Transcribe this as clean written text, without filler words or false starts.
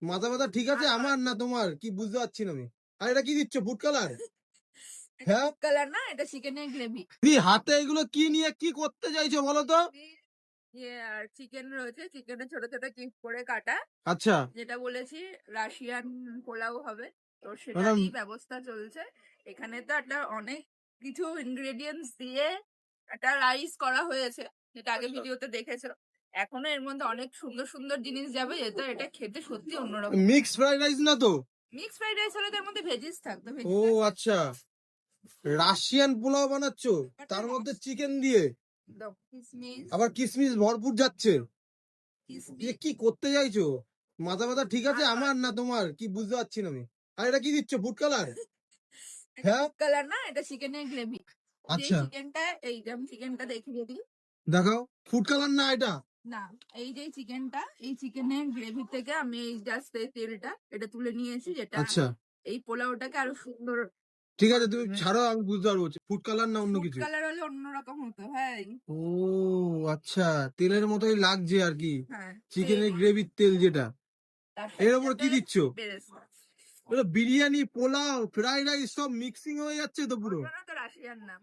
মাথা ব্যথা ঠিক আছে আমার না তোমার? কি বুঝতে পারছি না আমি। আর এটা কি দিচ্ছ? Food colour? হ্যাঁ? কালার না, এটা চিকেনের গ্রেভি। তুমি হাতে এগুলো কি নিয়ে কি করতে চাইছো বলো তো? আর চিকেন রয়েছে, চিকেনের ছোট ছোট কিউব করে কাটা। আচ্ছা। যেটা বলেছি রাশিয়ান পোলাও হবে, তো মানে সেটারই ব্যবস্থা চলছে। এখানে তো একটা অনেক কিছু ইনগ্রেডিয়েন্টস দিয়ে একটা রাইস করা হয়েছে, যেটা আগে ভিডিওতে দেখেছো। এখনো এর মধ্যে অনেক সুন্দর সুন্দর জিনিস যাবে, যেটা এটা খেতে সত্যি অন্যরকম। মিক্স ফ্রাইড রাইস না তো? মিক্স ফ্রাইড রাইস হলে তার মধ্যে ভেজিস থাকতো, ও ভেজিস আচ্ছা, রাশিয়ান পোলাও বানাচ্ছো তার মধ্যে চিকেন দিয়ে, কিসমিস আবার কিশমিশ ভরপুর যাচ্ছে। কিসমিস কি করতে চাইছো? মাথা ব্যথা ঠিক আছে আমার না তোমার? কি বুঝতে পারছি না আমি। আর এটা কি দিচ্ছ? Food colour? হ্যাঁ? কালার না, এটা চিকেনের গ্রেভি। যে আচ্ছা, চিকেনটা, এই যে আমি চিকেনটা দেখিয়ে দিই। দেখাও। ফুড কালার না এটা? না, এই যে চিকেনটা, এই চিকেনের গ্রেভি থেকে আমি এই জাস্ট এই তেলটা এটা তুলে নিয়েছি, যেটা আচ্ছা, এই পোলাওটাকে আরো সুন্দর। ঠিক আছে তুমি ছাড়ো, আমি বুঝতে পারবো ফুড কালার না অন্য ফুড কিছু। কালার হলে অন্যরকম হতো, হ্যাঁ। ও আচ্ছা, তেলের মতোই লাগছে আর কি, হ্যাঁ, চিকেনের গ্রেভির তেল যেটা। তার এর সাথে উপর সাথে কি দিচ্ছ? বেরেস্তা। বিরিয়ানি, পোলাও, ফ্রাইড রাইস সব মিক্সিং হয়ে যাচ্ছে তো পুরো। ওটা তো রাশিয়ান নাম।